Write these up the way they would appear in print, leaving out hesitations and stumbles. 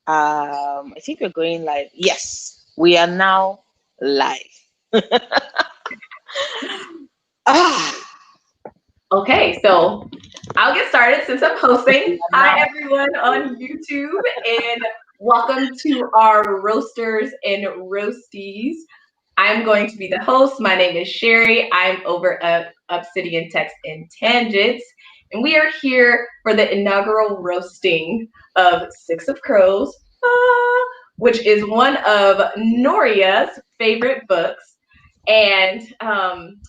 I think we're going live. Yes, we are now live. Ah, Okay, so I'll get started since I'm hosting. we are Hi, now. everyone on YouTube, and welcome to our Roasters and Roasties. I'm going to be the host. My name is Sherry. I'm over at Obsidian Text and Tangents, and we are here for the inaugural roasting of Six of Crows, which is one of Noria's favorite books. And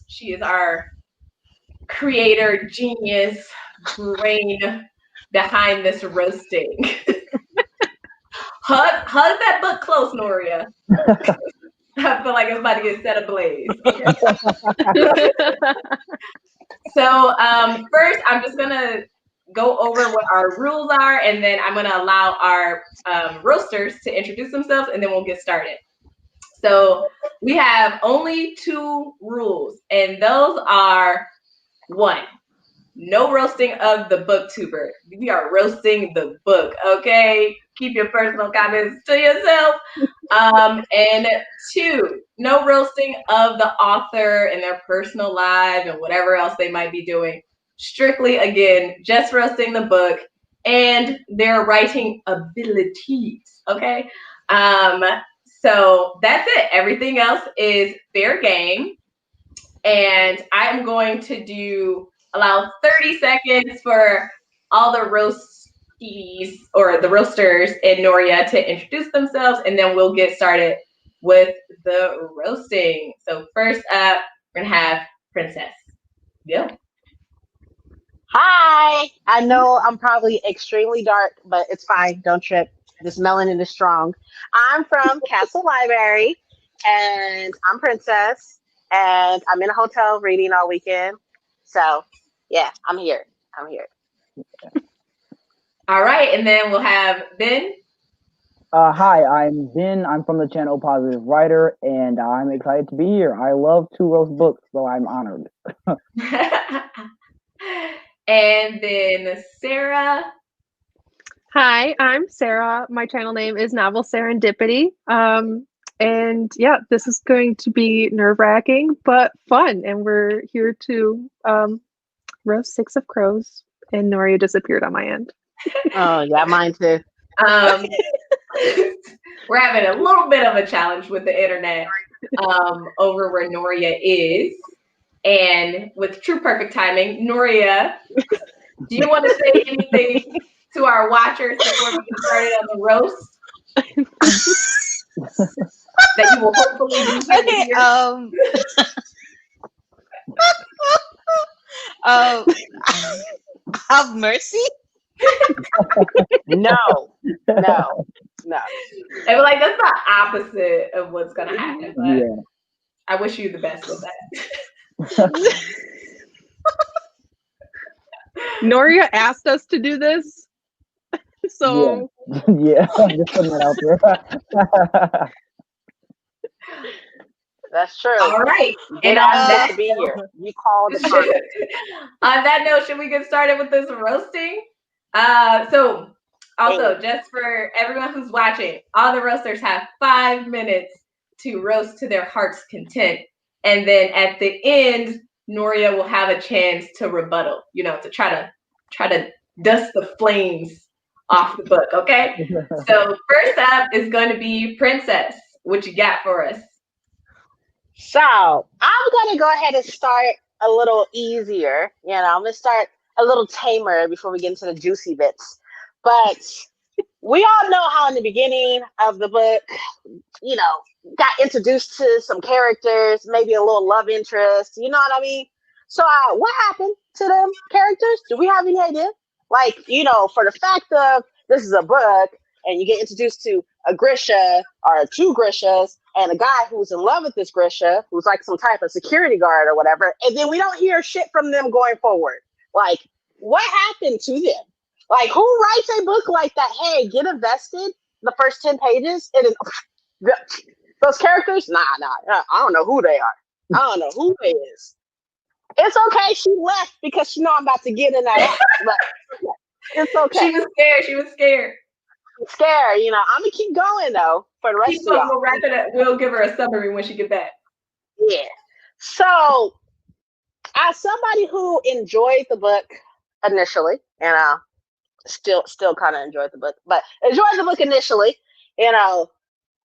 she is our creator, genius, brain behind this roasting. Hug that book close, Noria. I feel like it's about to get set ablaze. Okay. So first, I'm just gonna go over what our rules are, and then I'm gonna allow our roasters to introduce themselves, and then we'll get started. So we have only two rules, and those are one, no roasting of the booktuber. We are roasting the book, okay? Keep your personal comments to yourself. And two, no roasting of the author and their personal life and whatever else they might be doing. Strictly, again, just roasting the book and their writing abilities, okay? Um, so that's it. Everything else is fair game. And I'm going to allow 30 seconds for all the roasties or the roasters and Noria to introduce themselves, and then we'll get started with the roasting. So first up, we're gonna have Princess. Yeah. Hi. I know I'm probably extremely dark, but it's fine. Don't trip. This melanin is strong. I'm from Castle Library, and I'm Princess, and I'm in a hotel reading all weekend. So, yeah, I'm here. I'm here. All right, and then we'll have Ben. Hi, I'm Ben. I'm from the channel Positive Writer, and I'm excited to be here. I love to roast books, so I'm honored. And then Sarah. Hi, I'm Sarah. My channel name is Novel Serendipity. And yeah, this is going to be nerve-wracking but fun. And we're here to roast Six of Crows. And Noria disappeared on my end. Oh, yeah, mine too. Um, we're having a little bit of a challenge with the internet over where Noria is. And with true perfect timing, Noria, do you want to say anything to our watchers before we get started on the roast? That you will hopefully be here to Okay. hear. Um, have mercy. No, no, no. I feel like that's the opposite of what's gonna happen, but Yeah. I wish you the best with that. Noria asked us to do this. So Yeah, I'm just putting that out there. That's true. All right. Get And on asked that to be here. You called upon it. on that note, should we get started with this roasting? So also, just for everyone who's watching, all the roasters have 5 minutes to roast to their heart's content. And then at the end, Noria will have a chance to rebuttal, to try to dust the flames off the book, okay? So first up is going to be Princess. What you got for us? So I'm gonna go ahead and start a little easier. I'm gonna start a little tamer before we get into the juicy bits. But we all know how in the beginning of the book, you know, got introduced to some characters, maybe a little love interest. You know what I mean? So what happened to them characters? Do we have any idea? Like, for the fact of this is a book and you get introduced to a Grisha or two Grishas and a guy who's in love with this Grisha, who's like some type of security guard or whatever, and then we don't hear shit from them going forward. Like, what happened to them? Like, who writes a book like that? Hey, get invested the first 10 pages and then those characters? Nah, I don't know who they are. I don't know who they is. It's okay. She left because she know I'm about to get in that ass, but it's okay. She was scared. I'm scared. I'm gonna keep going though for the rest Keep of going. y'all. We'll wrap it up. We'll give her a summary when she get back. Yeah. So, as somebody who enjoyed the book initially, still kind of enjoyed the book, but enjoyed the book initially,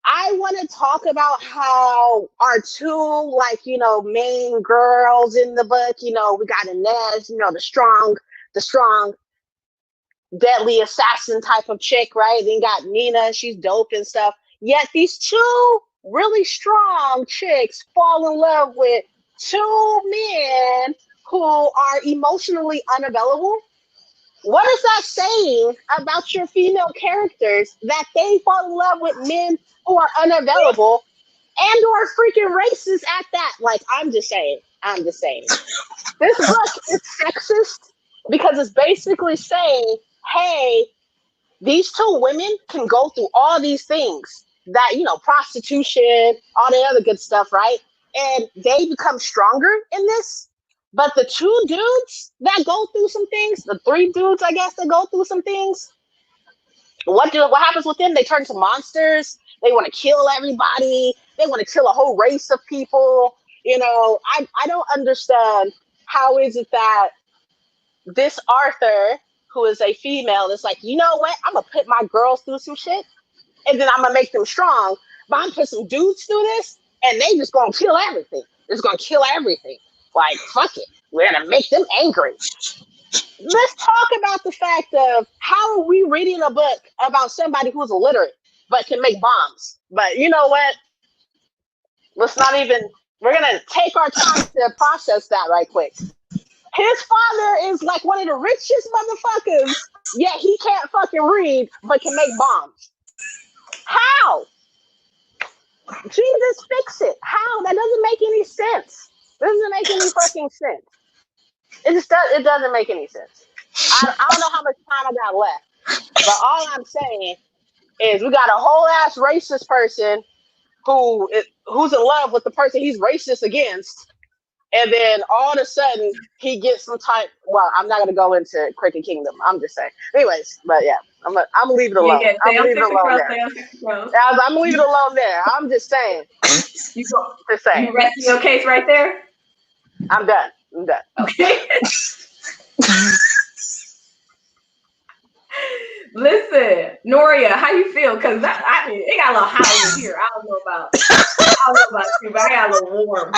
I want to talk about how our two, main girls in the book, we got Inez, the strong, deadly assassin type of chick, right? Then you got Nina, she's dope and stuff. Yet these two really strong chicks fall in love with two men who are emotionally unavailable. What is that saying about your female characters that they fall in love with men who are unavailable and or freaking racist at that? Like, I'm just saying. This book is sexist because it's basically saying, hey, these two women can go through all these things that, prostitution, all the other good stuff, right? And they become stronger in this. But the two dudes that go through some things, the three dudes, I guess, that go through some things, what happens with them? They turn to monsters. They want to kill everybody. They want to kill a whole race of people. I don't understand how is it that this Arthur, who is a female, is like, you know what? I'm going to put my girls through some shit, and then I'm going to make them strong. But I'm going to put some dudes through this, and they just going to kill everything. It's going to kill everything. Like, fuck it. We're going to make them angry. Let's talk about the fact of how are we reading a book about somebody who's illiterate but can make bombs. But you know what? Let's not even, we're going to take our time to process that right quick. His father is like one of the richest motherfuckers, yet he can't fucking read but can make bombs. How? Jesus, fix it. How? That doesn't make any sense. Doesn't make any fucking sense. It doesn't make any sense. I don't know how much time I got left, but all I'm saying is we got a whole ass racist person who's in love with the person he's racist against, and then all of a sudden he gets some type. Well, I'm not gonna go into Cricket Kingdom. I'm just saying. Anyways, but yeah, I'm gonna leave it alone. Yeah, I'm gonna leave it alone there. I'm gonna leave it alone there. I'm just saying. Just saying. You resting your case right there? I'm done. Okay. Listen, Noria, how you feel? Because it got a little hot in here. I don't know about you, but I got a little warm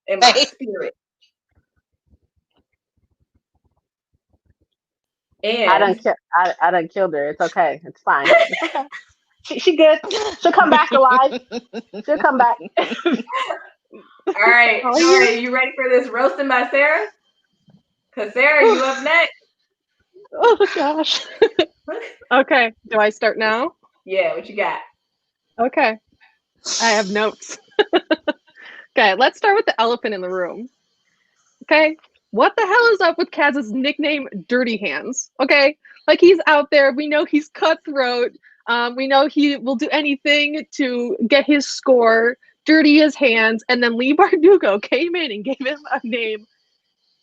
in my spirit. And I done killed her. It's okay. It's fine. It's okay. She good. She'll come back alive. She'll come back. All right, Noria, you ready for this roasting by Sarah? Because Sarah, you up next. Oh gosh. Okay, do I start now? Yeah, what you got? Okay, I have notes. Okay, let's start with the elephant in the room. Okay, what the hell is up with Kaz's nickname, Dirty Hands? Okay, like he's out there. We know he's cutthroat. We know he will do anything to get his score, dirty his hands, and then Lee Bardugo came in and gave him a name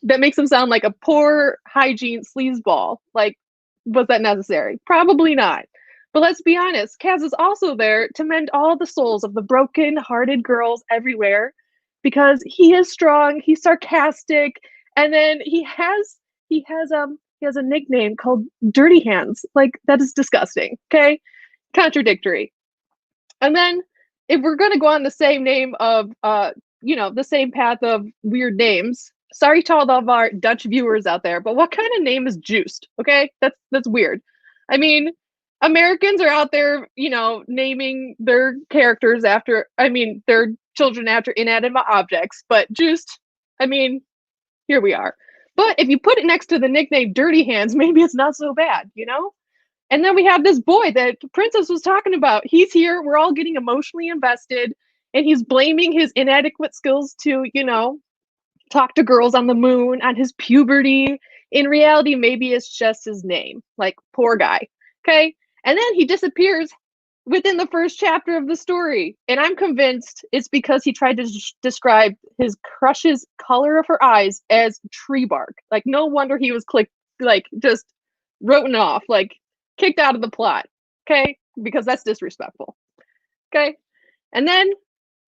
that makes him sound like a poor hygiene sleazeball. Like, was that necessary? Probably not. But let's be honest, Kaz is also there to mend all the souls of the broken-hearted girls everywhere, because he is strong, he's sarcastic, and then he has a nickname called Dirty Hands. Like, that is disgusting. Okay, contradictory. And then if we're gonna go on the same name of the same path of weird names, sorry to all of our Dutch viewers out there, but what kind of name is Juiced? Okay, that's weird. I mean, Americans are out there, naming their characters after, their children after inanimate objects, but Juiced, here we are. But if you put it next to the nickname Dirty Hands, maybe it's not so bad, And then we have this boy that Princess was talking about. He's here, we're all getting emotionally invested, and he's blaming his inadequate skills to, talk to girls on the moon, on his puberty. In reality, maybe it's just his name. Like, poor guy. Okay? And then he disappears within the first chapter of the story. And I'm convinced it's because he tried to describe his crush's color of her eyes as tree bark. Like, no wonder he was just written off, like, kicked out of the plot. okay? Because that's disrespectful, okay? And then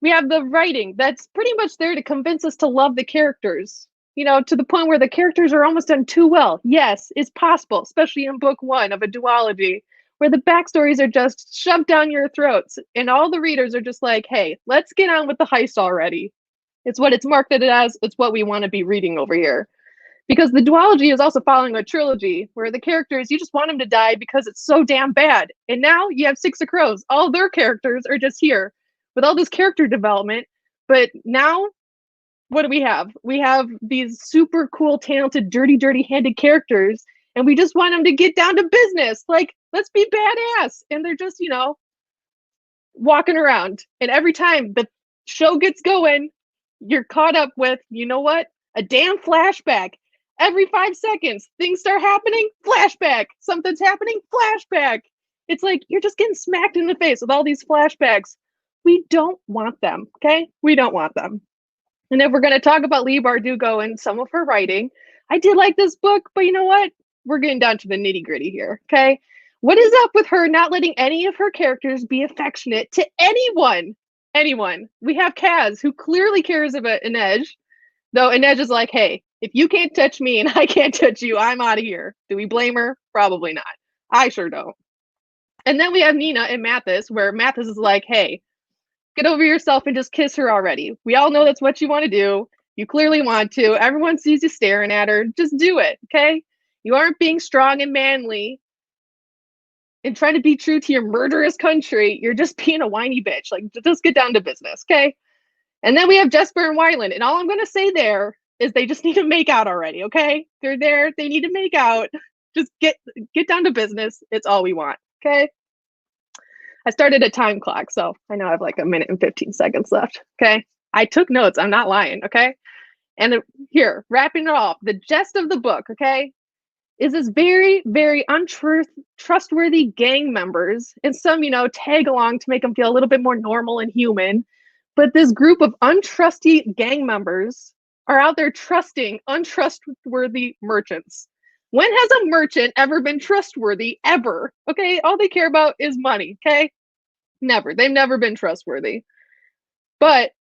we have the writing that's pretty much there to convince us to love the characters, you know, to the point where the characters are almost done too well. Yes, it's possible, especially in book 1 of a duology, where the backstories are just shoved down your throats and all the readers are just like, hey, let's get on with the heist already. It's what it's marketed as. It's what we want to be reading over here. Because the duology is also following a trilogy where the characters, you just want them to die because it's so damn bad. And now you have Six of Crows. All their characters are just here with all this character development. But now, what do we have? We have these super cool, talented, dirty handed characters. And we just want them to get down to business. Like, let's be badass. And they're just, you know, walking around. And every time the show gets going, you're caught up with, you know what? A damn flashback. Every 5 seconds, things start happening, flashback. Something's happening, flashback. It's like you're just getting smacked in the face with all these flashbacks. We don't want them, okay? We don't want them. And if we're going to talk about Leigh Bardugo and some of her writing, I did like this book, but you know what? We're getting down to the nitty gritty here, okay? What is up with her not letting any of her characters be affectionate to anyone? Anyone. We have Kaz, who clearly cares about Inej, though Inej is like, hey, if you can't touch me and I can't touch you, I'm out of here. Do we blame her? Probably not. I sure don't. And then we have Nina and Mathis, where Mathis is like, hey, get over yourself and just kiss her already. We all know that's what you want to do. You clearly want to. Everyone sees you staring at her. Just do it, okay? You aren't being strong and manly and trying to be true to your murderous country. You're just being a whiny bitch. Like, just get down to business, okay? And then we have Jesper and Wyland. And all I'm going to say there is they just need to make out already, okay? They're there. They need to make out. Just get down to business. It's all we want, okay? I started a time clock, so I know I have like 1 minute and 15 seconds left, okay? I took notes. I'm not lying, okay? And here, wrapping it off, the gist of the book, okay, is this very, very untrustworthy gang members, and some, you know, tag along to make them feel a little bit more normal and human. But this group of untrusty gang members are out there trusting untrustworthy merchants. When has a merchant ever been trustworthy? Ever? Okay, all they care about is money, okay? Never. They've never been trustworthy. But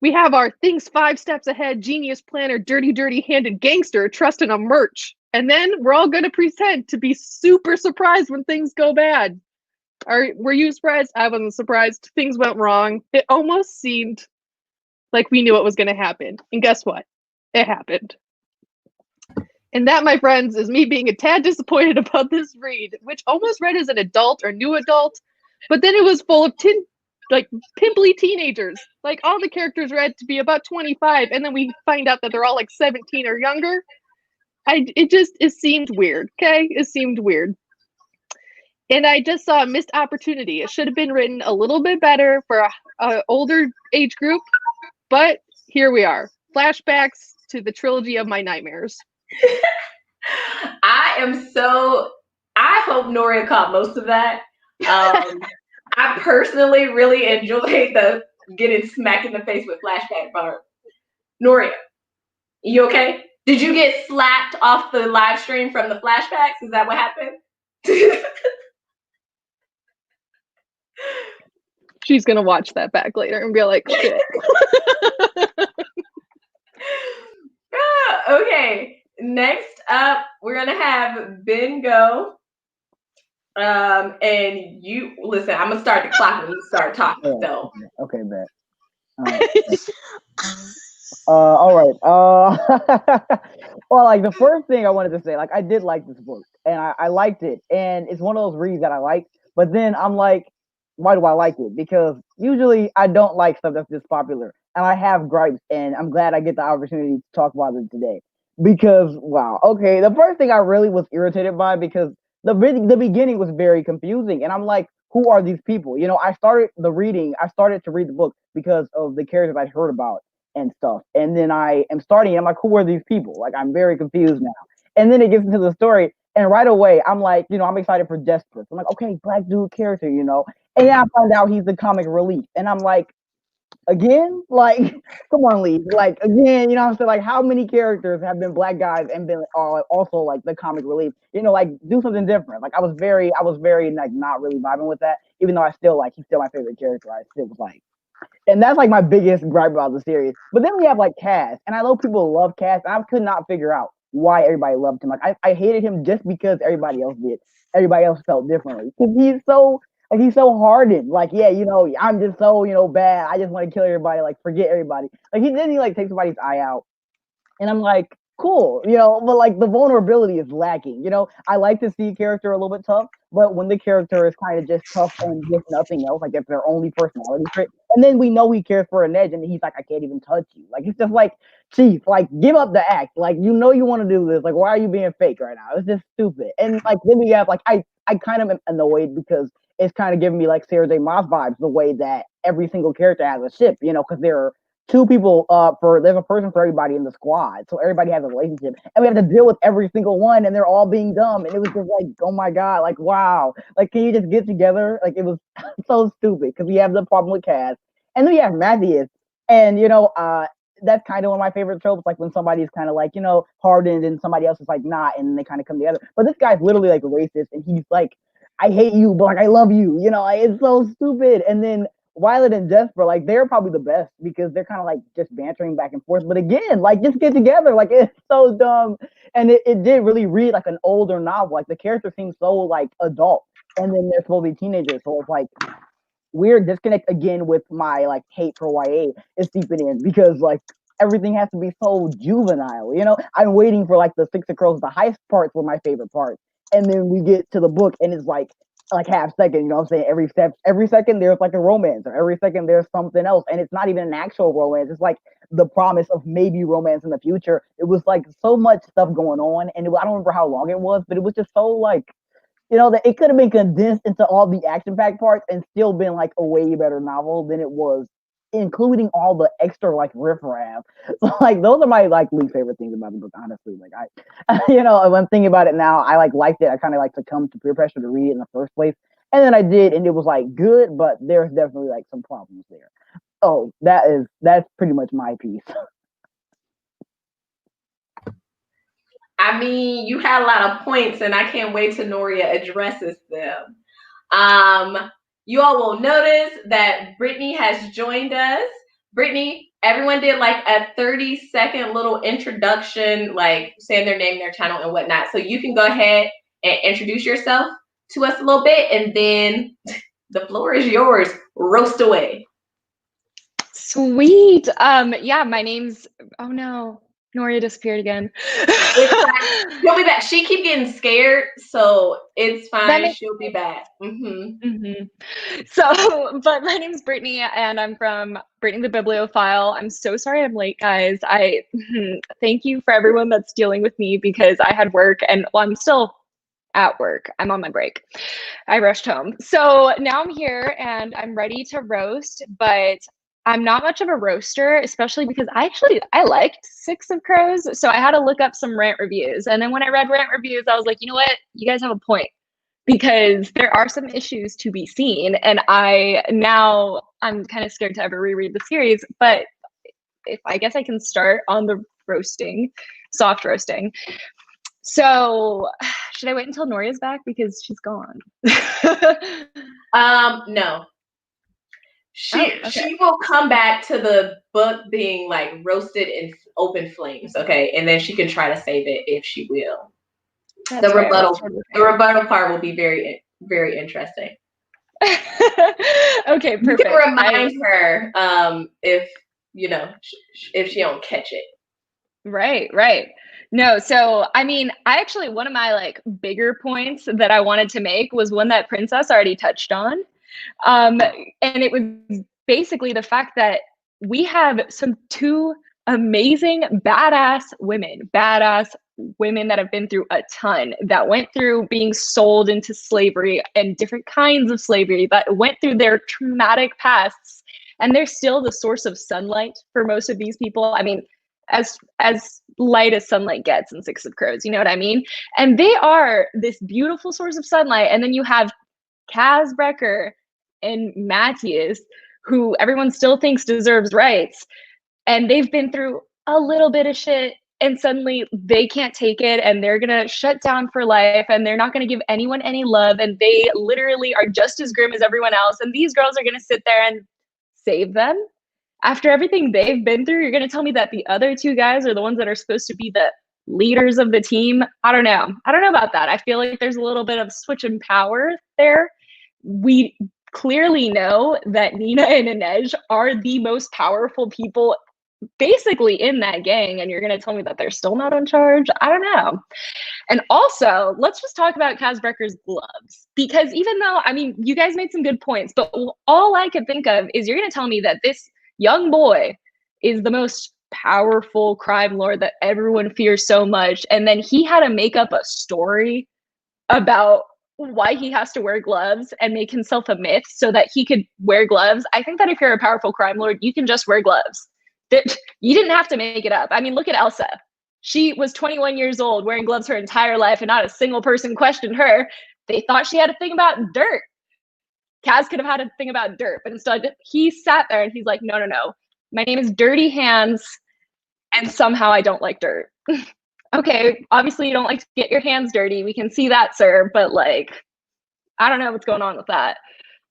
we have our things 5 steps ahead, genius planner, dirty-handed gangster trusting a merch. And then we're all going to pretend to be super surprised when things go bad. Were you surprised? I wasn't surprised. Things went wrong. It almost seemed like we knew what was going to happen. And guess what? It happened. And that, my friends, is me being a tad disappointed about this read, which almost read as an adult or new adult, but then it was full of pimply teenagers. Like, all the characters read to be about 25, and then we find out that they're all like 17 or younger. It seemed weird, okay? It seemed weird. And I just saw a missed opportunity. It should have been written a little bit better for a older age group, but here we are. Flashbacks to the trilogy of my nightmares. I hope Noria caught most of that. I personally really enjoyed the getting smacked in the face with flashback part. Noria, you okay? Did you get slapped off the live stream from the flashbacks? Is that what happened? She's gonna watch that back later and be like, shit. Okay, next up, we're gonna have Ben go. And you listen, I'm gonna start the clock when you start talking. So okay, bet. All right. Well, like, the first thing I wanted to say, like, I did like this book, and I liked it, and it's one of those reads that I like. But then I'm like, why do I like it? Because usually I don't like stuff that's this popular, and I have gripes, and I'm glad I get the opportunity to talk about it today. Because wow, okay, the first thing I really was irritated by, because the beginning was very confusing, and I'm like, who are these people? You know, I started to read the book because of the characters I'd heard about and stuff, and then I am starting, and I'm like, who are these people? Like, I'm very confused now. And then it gets into the story, and right away I'm like, you know, I'm excited for Jesper. I'm like, okay, black dude character, you know. And then I find out he's the comic relief, and I'm like, again, like, come on, Lee, like, again, you know what I'm saying? Like, how many characters have been black guys and been also like the comic relief? You know, like, do something different. Like, I was very like not really vibing with that, even though I still like he's still my favorite character. I still was like, and that's like my biggest gripe about the series. But then we have like Cass, and I know people love Cass, and I could not figure out why everybody loved him. Like I hated him just because everybody else did. Everybody else felt differently because he's so hardened. Like, yeah, you know, I'm just so, you know, bad. I just want to kill everybody. Like, forget everybody. Like, he like take somebody's eye out, and I'm like, cool, you know, but like the vulnerability is lacking. You know, I like to see character a little bit tough, but when the character is kind of just tough on just nothing else, like if their only personality trait, and then we know he cares for an edge, and he's like, I can't even touch you. Like, it's just like, Chief, like, give up the act. Like, you know, you want to do this. Like, why are you being fake right now? It's just stupid. And like then we have like I kind of am annoyed because it's kind of giving me like Sarah J. Maas vibes, the way that every single character has a ship, you know, because there are two people for there's a person for everybody in the squad, so everybody has a relationship, and we have to deal with every single one, and they're all being dumb, and it was just like, oh my god, like, wow, like, can you just get together? Like, it was so stupid because we have the problem with Cass, and then we have Matthias, and you know, that's kind of one of my favorite tropes, like when somebody's kind of like, you know, hardened and somebody else is like not, and they kind of come together. But this guy's literally like racist, and he's like, I hate you, but like I love you, you know, like, it's so stupid. And then Violet and Jesper, like, they're probably the best because they're kind of like just bantering back and forth. But again, like, just get together. Like, it's so dumb. And it did really read like an older novel. Like, the characters seem so like adult, and then they're supposed to be teenagers. So it's like weird disconnect again with my like hate for YA is seeping in because like everything has to be so juvenile. You know, I'm waiting for like the Six of Crows, the heist parts were my favorite parts, and then we get to the book and it's like half second, you know what I'm saying? Every second there's like a romance, or every second there's something else, and it's not even an actual romance. It's like the promise of maybe romance in the future. It was like so much stuff going on, and I don't remember how long it was, but it was just so like, you know, that it could have been condensed into all the action-packed parts and still been like a way better novel than it was, including all the extra like riffraff. So like those are my like least favorite things about the book, honestly. Like you know, when I'm thinking about it now, I like liked it. I kind of like to come to peer pressure to read it in the first place, and then I did, and it was like good, but there's definitely like some problems there. Oh, that's pretty much my piece. I mean, you had a lot of points, and I can't wait till Noria addresses them. You all will notice that Brittany has joined us. Brittany, everyone did like a 30-second little introduction, like saying their name, their channel, and whatnot. So you can go ahead and introduce yourself to us a little bit, and then the floor is yours. Roast away. Sweet. Yeah, my name's, oh no, Noria disappeared again. She'll be back. She keep getting scared, so it's fine. She'll be back. So, but my name's Brittany, and I'm from Brittany the Bibliophile. I'm so sorry I'm late, guys. I thank you for everyone that's dealing with me because I had work, and well, I'm still at work. I'm on my break. I rushed home. So now I'm here and I'm ready to roast, but I'm not much of a roaster, especially because I liked Six of Crows. So I had to look up some rant reviews. And then when I read rant reviews, I was like, you know what? You guys have a point because there are some issues to be seen. And I'm kind of scared to ever reread the series, but if I guess I can start on the roasting, soft roasting. So should I wait until Noria's back because she's gone? No. She will come back to the book being like roasted in open flames, okay, and then she can try to save it if she will. That's the rebuttal part will be very, very interesting. Okay, perfect. You can remind her if if she don't catch it. Right. No, so I mean, one of my like bigger points that I wanted to make was one that Princess already touched on. And it was basically the fact that we have two amazing badass women that have been through a ton, that went through being sold into slavery and different kinds of slavery, that went through their traumatic pasts, and they're still the source of sunlight for most of these people. I mean, as light as sunlight gets in Six of Crows, you know what I mean? And they are this beautiful source of sunlight. And then you have Kaz Brecker and Matthias, who everyone still thinks deserves rights, and they've been through a little bit of shit, and suddenly they can't take it and they're gonna shut down for life and they're not gonna give anyone any love, and they literally are just as grim as everyone else, and these girls are gonna sit there and save them after everything they've been through. You're gonna tell me that the other two guys are the ones that are supposed to be the leaders of the team? I don't know about that. I feel like there's a little bit of switch in power there. We clearly know that Nina and Inej are the most powerful people basically in that gang, and you're going to tell me that they're still not on charge? I don't know. And also, let's just talk about Kaz Brecker's gloves, because even though, I mean, you guys made some good points, but all I could think of is you're going to tell me that this young boy is the most powerful crime lord that everyone fears so much, and then he had to make up a story about why he has to wear gloves and make himself a myth so that he could wear gloves. I think that if you're a powerful crime lord, you can just wear gloves. You didn't have to make it up. I mean, look at Elsa. She was 21 years old wearing gloves her entire life, and not a single person questioned her. They thought she had a thing about dirt. Kaz could have had a thing about dirt, but instead he sat there and he's like, no. My name is Dirty Hands, and somehow I don't like dirt. Okay, obviously you don't like to get your hands dirty. We can see that, sir, but like, I don't know what's going on with that.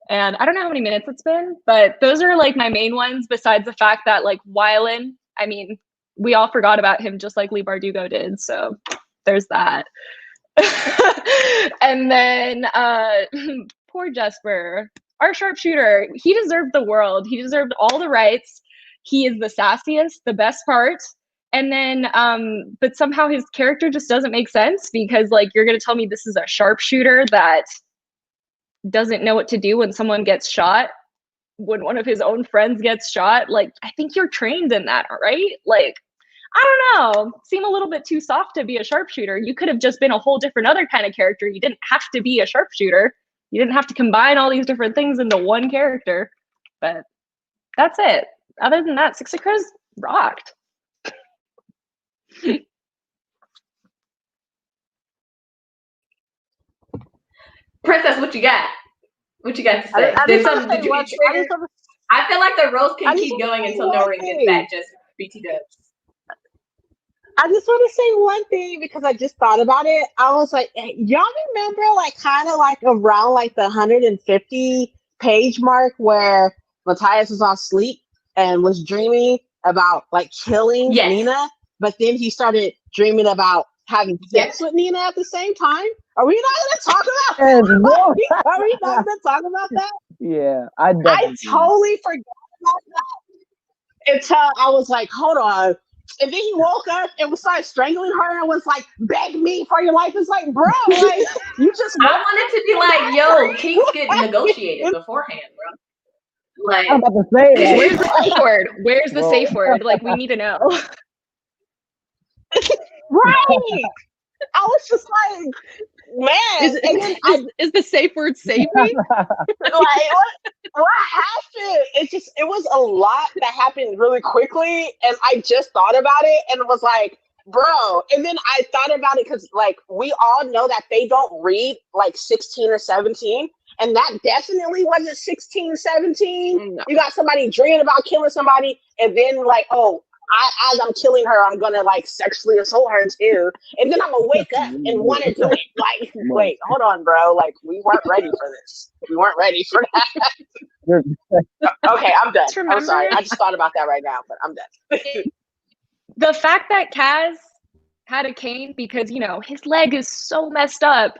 And I don't know how many minutes it's been, but those are like my main ones, besides the fact that like Wylan, I mean, we all forgot about him just like Lee Bardugo did. So there's that. And then poor Jesper, our sharpshooter, he deserved the world. He deserved all the rights. He is the sassiest, the best part. And then, but somehow his character just doesn't make sense, because like, you're going to tell me this is a sharpshooter that doesn't know what to do when someone gets shot, when one of his own friends gets shot. Like, I think you're trained in that, right? Like, I don't know, seem a little bit too soft to be a sharpshooter. You could have just been a whole different other kind of character. You didn't have to be a sharpshooter. You didn't have to combine all these different things into one character. But that's it. Other than that, Six of Crows rocked. Princess, what you got? What you got to say? I feel like the roast can keep going until Noria gets back. Just BT dubs. I just want to say one thing, because I just thought about it. I was like, y'all remember like kind of like around like the 150 page mark where Matthias was on sleep and was dreaming about like killing Nina, but then he started dreaming about having sex with Nina at the same time? Are we not going to talk about that? Are we not going to talk about that? Yeah, I totally forgot about that until I was like, hold on. And then he woke up and was started strangling her and was like, beg me for your life. It's like, bro, like, you just I wanted to be like, yo, kinks get negotiated beforehand, bro. Like, I'm about to say, where's the safe word? Where's the safe word? Like, we need to know. Right. I was just like, man, is the safe word save me? Like, what happened? It was a lot that happened really quickly, and I just thought about it and was like, bro. And then I thought about it because, like, we all know that they don't read like 16 or 17, and that definitely wasn't 16, 17. No. You got somebody dreaming about killing somebody, and then like, oh, as I'm killing her, I'm gonna like sexually assault her too, and then I'm gonna wake up and want to do it. Like, wait, hold on, bro. Like, we weren't ready for this. We weren't ready for that. Okay, I'm done. I'm sorry. I just thought about that right now, but I'm done. The fact that Kaz had a cane because, you know, his leg is so messed up,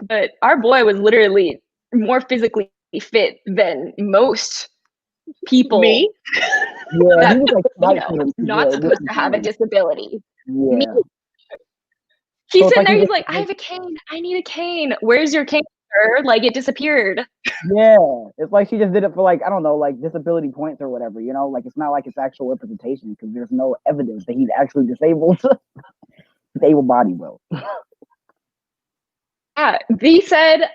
but our boy was literally more physically fit than most people. Me? Yeah, he was like, not supposed to have a disability. Yeah. Me. He's sitting there, he's like, I have a cane. I need a cane. Where's your cane, sir? Like, it disappeared. Yeah. It's like she just did it for, like, I don't know, like disability points or whatever, you know? Like, it's not like it's actual representation because there's no evidence that he's actually disabled. Disabled body, bro. Yeah, V said,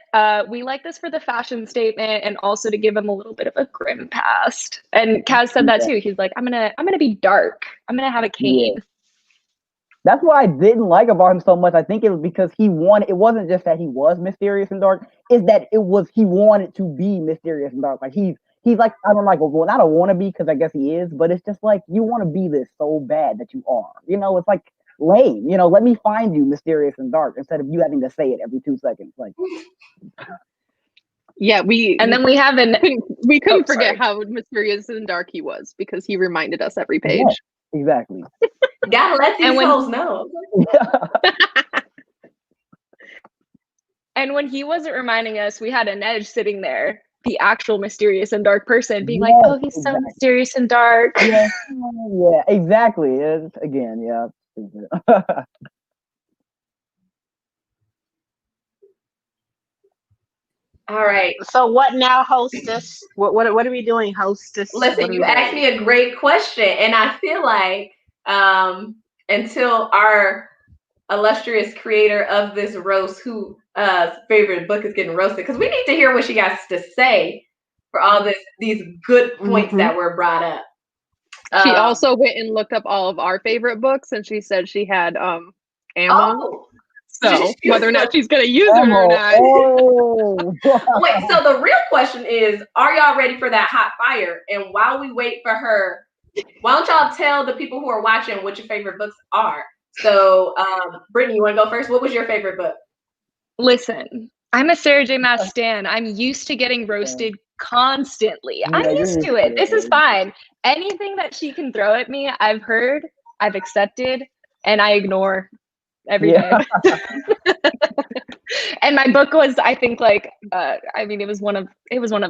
we like this for the fashion statement and also to give him a little bit of a grim past. And Kaz said that too. He's like, I'm gonna be dark. I'm gonna have a cane. Yeah. That's what I didn't like about him so much. I think it was because he wanted. It wasn't just that he was mysterious and dark. It's that he wanted to be mysterious and dark. Like he he's like, I don't like, well, not a wannabe because I guess he is, but it's just like you want to be this so bad that you are. You know, it's like lame. You know, let me find you mysterious and dark instead of you having to say it every 2 seconds. Like, yeah, And then we have an we couldn't Oh, forget sorry. how mysterious and dark he was because he reminded us every page. yeah, exactly. Gotta let these And when- hoes know. And when he wasn't reminding us, we had an edge sitting there, the actual mysterious and dark person, being like, Yes, "Oh, he's so exactly. mysterious and dark." Yeah, yeah, exactly. It's, again, yeah. All right. So what now, hostess? What are we doing, hostess? What Listen, are you we asked doing? me a great question, and I feel like until our illustrious creator of this roast, who favorite book is getting roasted, because we need to hear what she has to say for all these good points Mhm. that were brought up. She also went and looked up all of our favorite books, and she said she had ammo. Oh, So whether or not she's gonna use it or not. Oh, wait. So the real question is, are y'all ready for that hot fire? And while we wait for her, why don't y'all tell the people who are watching what your favorite books are? So, Brittany, you want to go first? What was your favorite book? Listen, I'm a Sarah J. Maas stan. I'm used to getting roasted constantly. Yeah, I'm you're used used to to it. it, This is yeah. fine. Anything that she can throw at me, I've heard, I've accepted, and I ignore every day. Yeah. And my book was, I think, like, I mean, it was one of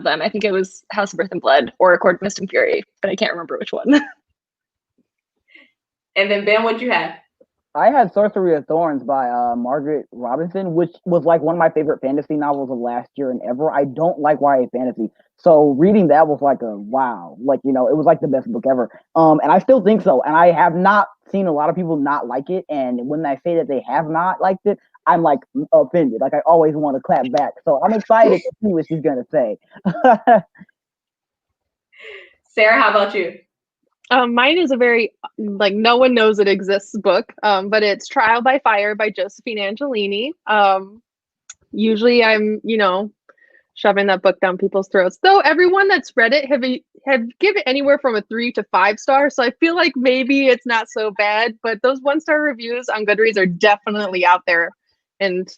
them. I think it was House of Earth and Blood or A Court of Mist and Fury, but I can't remember which one. And then Ben, what'd you have? I had Sorcery of Thorns by Margaret Robinson, which was like one of my favorite fantasy novels of last year and ever. I don't like YA fantasy, so reading that was like a wow, like you know, it was like the best book ever. And I still think so. And I have not seen a lot of people not like it. And when I say that they have not liked it, I'm like offended. Like I always want to clap back. So I'm excited to see what she's gonna say. Sarah, how about you? Mine is a very like no one knows it exists book, but it's Trial by Fire by Josephine Angelini. Usually I'm, shoving that book down people's throats. Though everyone that's read it have given anywhere from a 3 to 5 stars, so I feel like maybe it's not so bad. But those 1-star reviews on Goodreads are definitely out there. And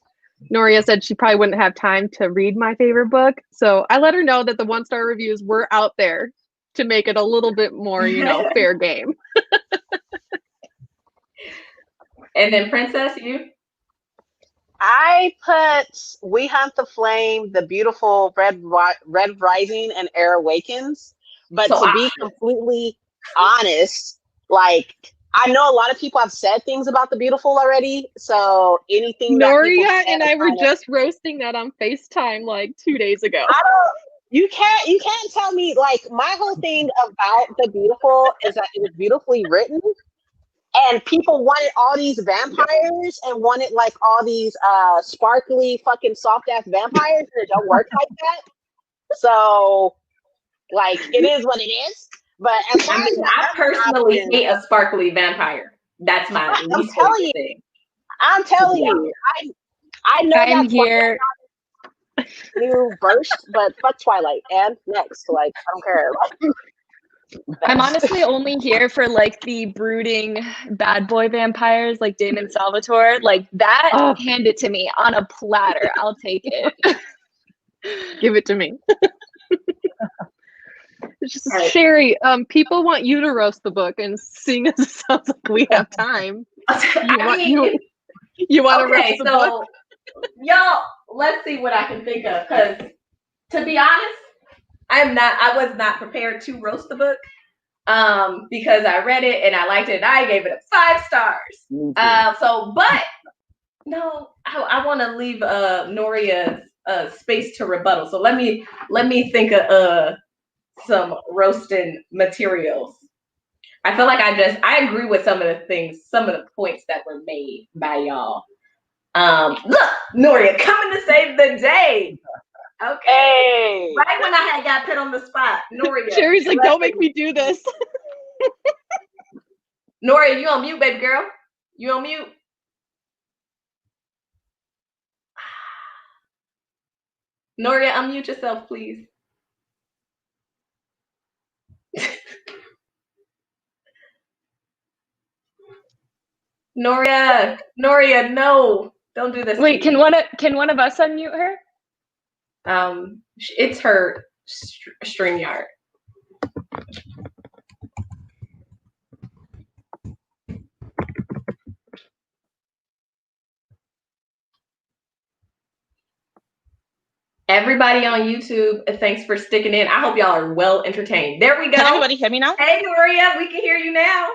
Noria said she probably wouldn't have time to read my favorite book, so I let her know that the 1-star reviews were out there to make it a little bit more, fair game. And then Princess, you? I put We Hunt the Flame, The Beautiful Red Rising, and Air Awakens. But So to be completely honest, like I know a lot of people have said things about The Beautiful already. So anything that people Noria said and I were kinda- just roasting that on FaceTime like 2 days ago. You can't tell me, like, my whole thing about The Beautiful is that it was beautifully written. And people wanted all these vampires and wanted like all these sparkly fucking soft ass vampires, and it don't work like that. So like it is what it is. But as far as I personally hate a sparkly vampire. That's my least favorite thing. I'm telling you, I know I'm that's here. new burst, but fuck Twilight. And next, like I don't care. Like, I'm honestly only here for like the brooding bad boy vampires like Damon Salvatore. Like that, hand it to me on a platter. I'll take it. Give it to me. It's just Sherry, people want you to roast the book, and seeing as it sounds like we have time, you want to roast the book? Y'all, let's see what I can think of. Because to be honest, I was not prepared to roast the book. Because I read it and I liked it and I gave it a 5 stars. But no, I want to leave Noria space to rebuttal. So let me think of some roasting materials. I feel like I agree with some of the points that were made by y'all. Look, Noria coming to save the day. Okay. hey. Right when I had got put on the spot, Noria. Sherry's like, don't make me do this. Noria, you on mute, baby girl? You on mute? Noria, unmute yourself, please. Noria, no, don't do this. Wait, can one of us unmute her? It's her StreamYard. Everybody on YouTube, thanks for sticking in. I hope y'all are well entertained. There we go. Can everybody hear me now? Hey, Noria, we can hear you now.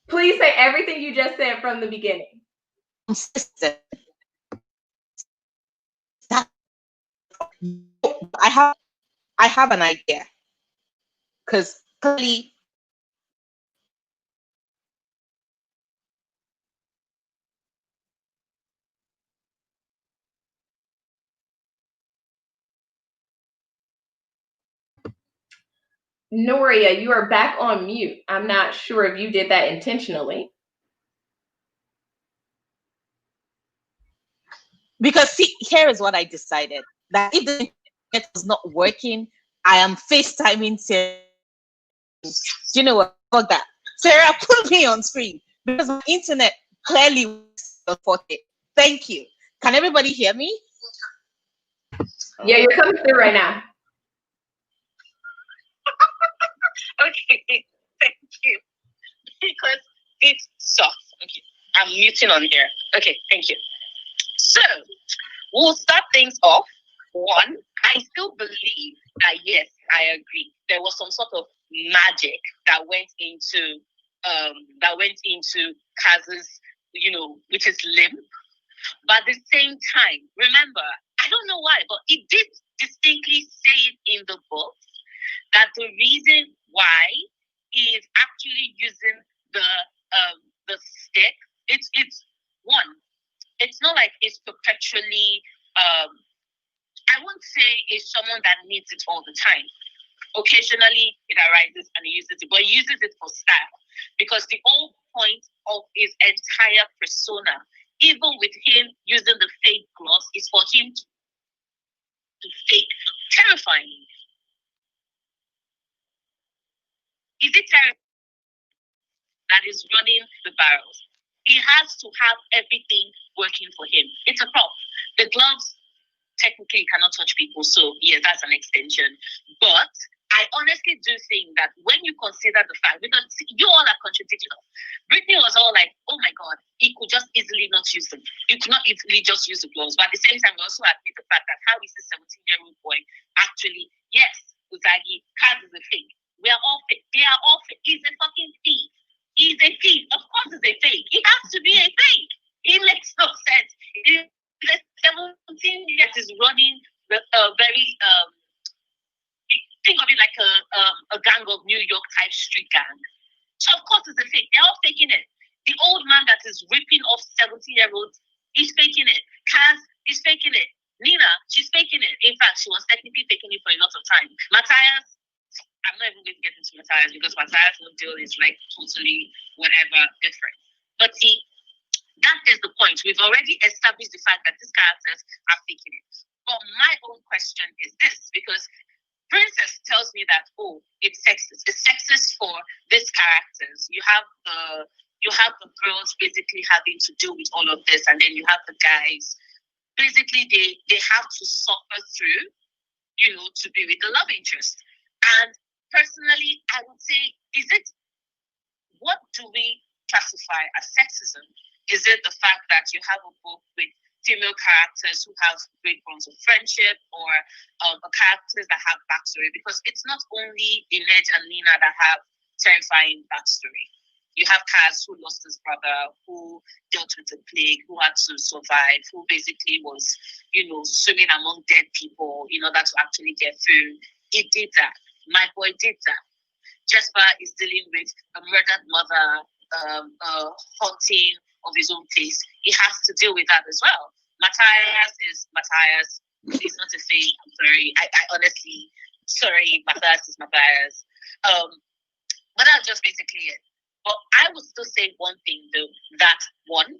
Please say everything you just said from the beginning. I have an idea. Because clearly Noria, you are back on mute. I'm not sure if you did that intentionally. because see, here is what I decided. That if the internet was not working, I am FaceTiming Sarah. Do you know what? Fuck that. Sarah, put me on screen because my internet clearly works on 4K. Thank you. Can everybody hear me? Yeah, you're coming through right now. Okay, thank you. Because it's soft. Okay, I'm muting on here. Okay, thank you. So, we'll start things off. One, I still believe that yes, I agree. There was some sort of magic that went into Kaz's, which is limp. But at the same time, remember, I don't know why, but it did distinctly say it in the book that the reason why he is actually using the stick, it's one. It's not like it's perpetually. I won't say it's someone that needs it all the time. Occasionally it arises and he uses it, but he uses it for style. Because the whole point of his entire persona, even with him using the fake gloss, is for him to fake terrifying. Is it terrifying that is running the barrels? He has to have everything working for him. It's a prop. The gloves technically cannot touch people, so yeah, that's an extension. But I honestly do think that when you consider the fact, because you all are contradicting us. Brittany was all like, oh my God, he could just easily not use them. You could not easily just use the gloves. But at the same time, we also admit the fact that how is a 17-year-old boy actually, yes, Uzagi, Kaz is a fake. We are all fake. They are all fake. He's a fucking thief. He's a thief. Of course he's a fake. He has to be a fake. It makes no sense. The 17 years is running very think of it like a gang of New York type street gang. So of course it's a fake. They're all faking it. The old man that is ripping off 17-year-olds, he's faking it. Kaz is faking it. Nina, she's faking it. In fact, she was technically faking it for a lot of time. Matthias, I'm not even going to get into Matthias because Matthias' deal is like totally whatever different. But see, that is the point. We've already established the fact that these characters are faking it. But my own question is this, because Princess tells me that, oh, it's sexist. It's sexist for these characters. You have the girls basically having to deal with all of this, and then you have the guys. Basically, they have to suffer through, to be with the love interest. And personally, I would say, what do we classify as sexism? Is it the fact that you have a book with female characters who have great bonds of friendship, or characters that have backstory? Because it's not only Inej and Nina that have terrifying backstory. You have Kaz, who lost his brother, who dealt with the plague, who had to survive, who basically was, swimming among dead people in order to actually get through. He did that. My boy did that. Jesper is dealing with a murdered mother, haunting of his own place. He has to deal with that as well. Matthias is Matthias. He's not a fake. I'm sorry. I honestly, sorry, Matthias is Matthias. But that's just basically it. But I would still say one thing though, that one,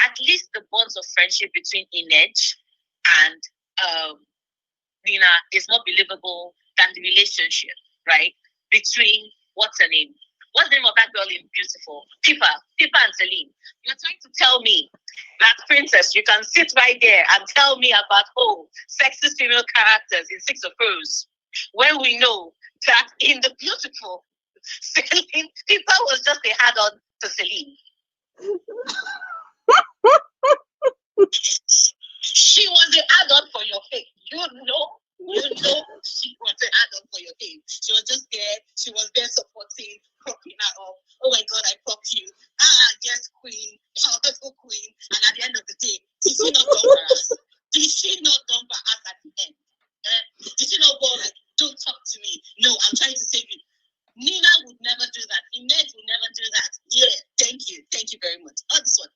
at least the bonds of friendship between Inej and Nina is more believable than the relationship, right? between what's her name? What's the name of that girl in Beautiful? Pippa and Celine. You're trying to tell me that, Princess, you can sit right there and tell me about sexist female characters in Six of Crows, when we know that in the Beautiful, Celine, Pippa was just a add-on to Celine. She was the add-on for your fame. You know she was the add-on for your fame. She was just there. She was there supporting, propping her up. Oh my God, I prop you. Yes, queen, powerful queen. And at the end of the day, did she not dump us? Did she not dump us at the end? Did she not go like, don't talk to me? No, I'm trying to save you. Nina would never do that. Imed would never do that. Yeah, thank you. Thank you very much. Oh, this one.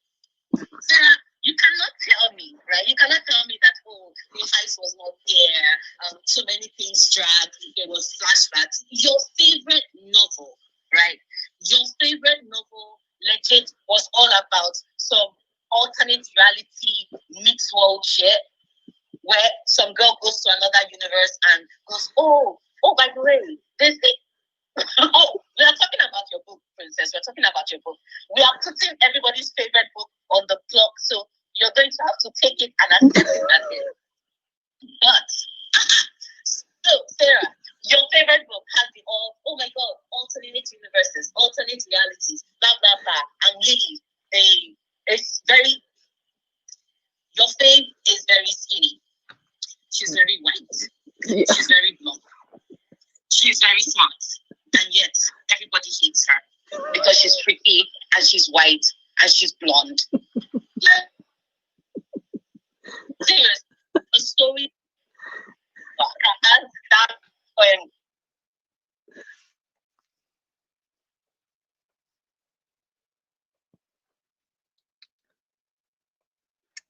Sarah, you cannot tell me, right? You cannot tell me that, the house was not there, so many things dragged, there was flashbacks. Your favorite novel, right? Your favorite novel, legit, was all about some alternate reality mixed world shit, where some girl goes to another universe and goes, oh, by the way, this thing. We are talking about your book, Princess. We're talking about your book. We are putting everybody's favorite book on the blog, so you're going to have to take it and accept it as it. But, so, Sarah, your favorite book has the oh my God, alternate universes, alternate realities, blah, blah, blah. And Lily, it's very, your fave is very skinny. She's very white. Yeah. She's very blonde. She's very smart. And yet, everybody hates her because she's pretty and she's white and she's blonde. Serious, a story that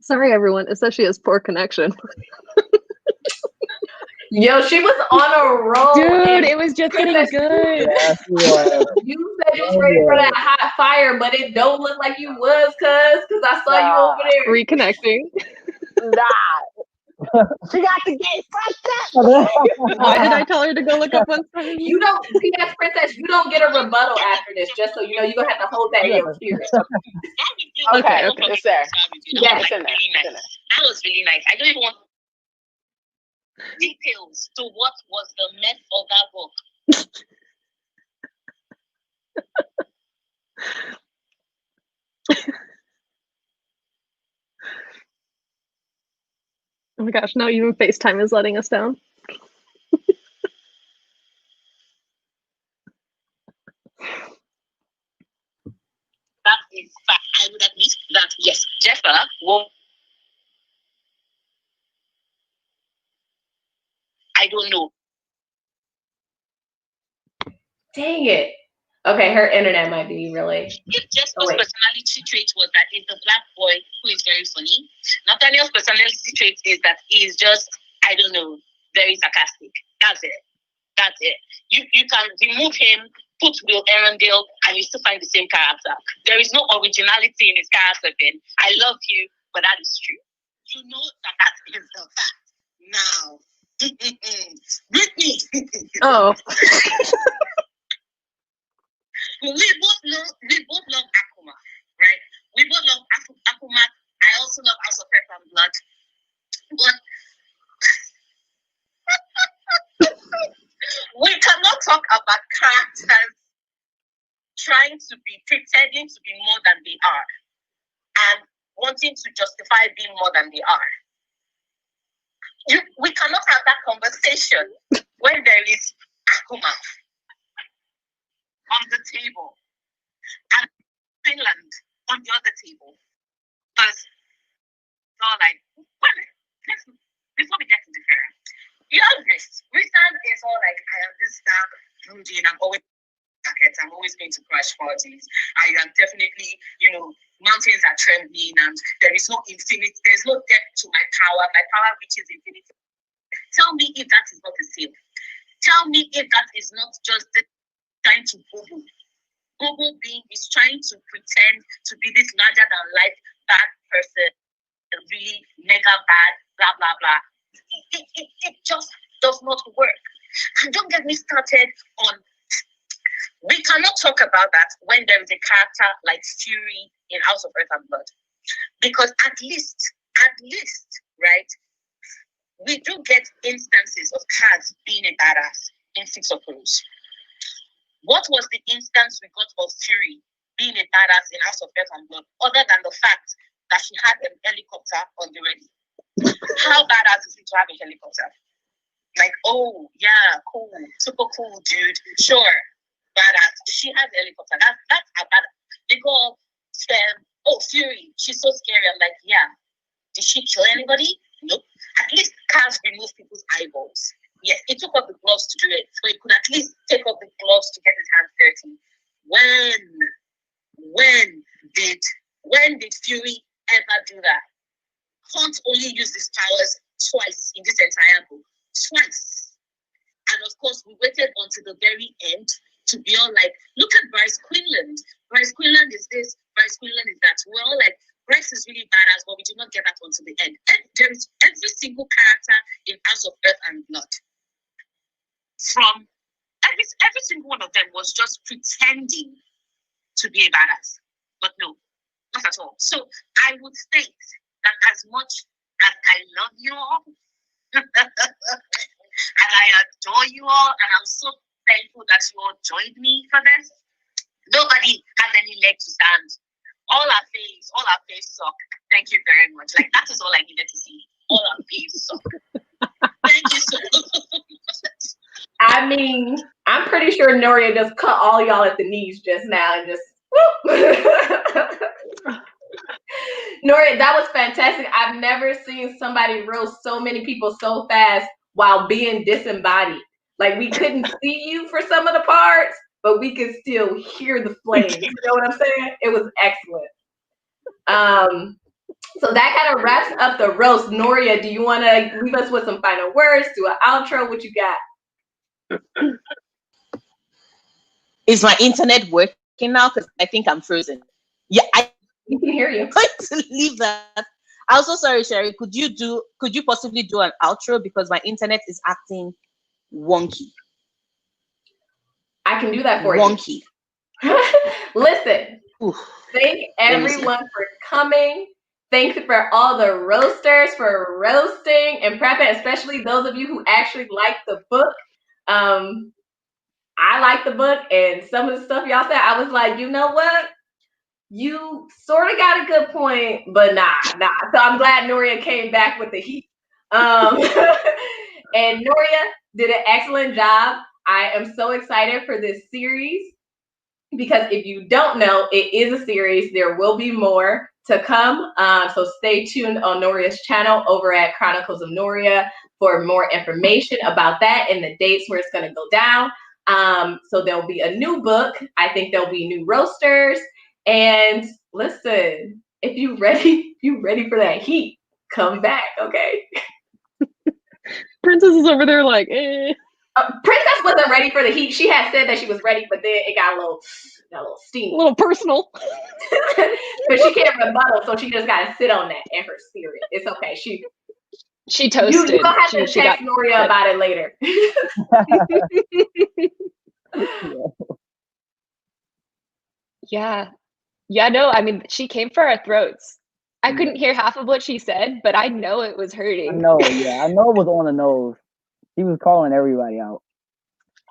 Sorry, everyone. It says she has poor connection. Yo, she was on a roll. Dude, it was just getting good. Yes, You said you was ready for that hot fire, but it don't look like you was, cause I saw you over there. Reconnecting. Nah. She got to get fresh. Why did I tell her to go look up 170? You don't, P.S. Princess, you don't get a rebuttal after this, just so you know. You're going to have to hold that in your spirit. Okay, it's there. Yeah, it's in there. That was really nice. I don't even want details to what was the mess of that book. Oh my gosh, now even FaceTime is letting us down. That is fact. I would admit that, yes, Jeffa won't. I don't know. Dang it. Okay, her internet might be really. If Jeffa's personality trait was that he's a black boy who is very funny, Nathaniel's personality trait is that he's just, I don't know, very sarcastic. That's it. That's it. You can remove him, put Will Arundel, and you still find the same character. There is no originality in his character, Ben. I love you, but that is true. You know that is the fact. Now, Brittany. Oh. We both love Akuma, right? We both love Akuma. I also love House of Earth and Blood. But we cannot talk about characters trying to be, pretending to be more than they are and wanting to justify being more than they are. We cannot have that conversation when there is Akuma on the table and Finland on the other table. Because it's all like, before we get to the fair, you have this. Richard is all like, I am this star, I'm always jackets, I'm always going to crash parties. I am definitely, mountains are trembling and there is no infinite, there's no depth to my power reaches infinity. Tell me if that is not the same. Tell me if that is not just the trying to Google. Google being is trying to pretend to be this larger than life bad person, really mega bad, blah blah blah. It just does not work. And don't get me started on We cannot talk about that when there is a character like Fury in House of Earth and Blood. Because at least, right, we do get instances of Kaz being a badass in Six of Crows. What was the instance we got of Fury being a badass in House of Earth and Blood, other than the fact that she had an helicopter on the ready? How badass is it to have a helicopter? Like, oh, yeah, cool, super cool, dude. Sure, badass. She has a helicopter. That's a badass. They go, oh, Fury, she's so scary. I'm like, yeah. Did she kill anybody? Nope. At least Kaz removed people's eyeballs. Yes, it took off the gloves to do it. So he could at least take off the gloves to get his hands dirty. When did Fury ever do that? Hunt only used his powers twice in this entire book. Twice. And of course, we waited until the very end to be all like, look at Bryce Quinlan. Bryce Quinlan is this, Bryce Quinlan is that. We're all like, Bryce is really badass, but we did not get that until the end. And there is every single character in House of Earth and Blood. From every single one of them was just pretending to be a badass. But no, not at all. So I would state that as much as I love you all, and I adore you all, and I'm so thankful that you all joined me for this, nobody has any leg to stand. All our faves suck. Thank you very much. Like, that is all I needed to see. All our faves suck. Thank you so much. I mean, I'm pretty sure Noria just cut all y'all at the knees just now and just whoop. Noria, that was fantastic. I've never seen somebody roast so many people so fast while being disembodied. Like, we couldn't see you for some of the parts, but we could still hear the flames. You know what I'm saying? It was excellent. So that kind of wraps up the roast. Noria, do you want to leave us with some final words? Do an outro? What you got? Is my internet working now? Because I think I'm frozen. Yeah, I can hear you. I'm going to leave that. I'm so sorry, Sherry. Could you possibly do an outro, because my internet is acting wonky. I can do that for you. Listen, Oof. Thank everyone for coming. Thanks for all the roasters for roasting and prepping, especially those of you who actually like the book. I like the book, and some of the stuff y'all said, I was like, you know what? You sort of got a good point, but nah. So I'm glad Noria came back with the heat. And Noria did an excellent job. I am so excited for this series, because if you don't know, it is a series. There will be more to come. So stay tuned on Noria's channel over at Chronicles of Noria for more information about that and the dates where it's going to go down. So there'll be a new book. I think there'll be new roasters. And listen, if you ready for that heat, come back, okay? Princess is over there like, eh. Princess wasn't ready for the heat. She had said that she was ready, but then it got a little steam. A little personal. But she can't rebuttal, so she just got to sit on that in her spirit. It's okay. She toasted. You're going to have to text Noria about it later. Yeah, no, I mean, she came for our throats. I couldn't hear half of what she said, but I know it was hurting. I know it was on the nose. He was calling everybody out.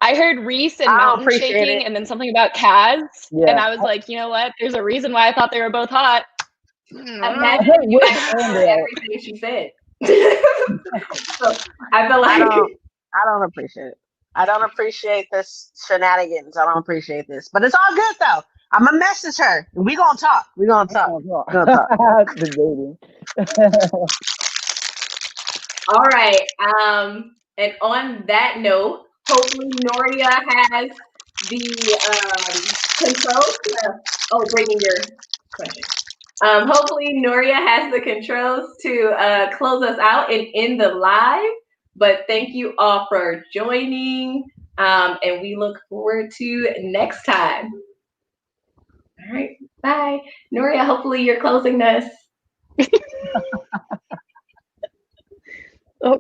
I heard Reese and Mountain shaking, and then something about Kaz, and I was like, you know what? There's a reason why I thought they were both hot. Imagine you heard everything she said. So I feel like I don't appreciate it. I don't appreciate this shenanigans. I don't appreciate this, but it's all good though. I'm gonna message her. We gonna talk. Debating. All right. And on that note, hopefully Noria has the controls. Breaking your question. Hopefully Noria has the controls to close us out and end the live. But thank you all for joining, and we look forward to next time. All right, bye. Noria, hopefully you're closing us.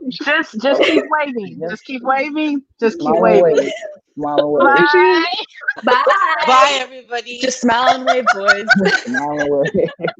Just keep waving. Just keep waving. Just keep waving. Smile away. Bye. Bye. Bye, everybody. Just smile and wave, boys. Now we're-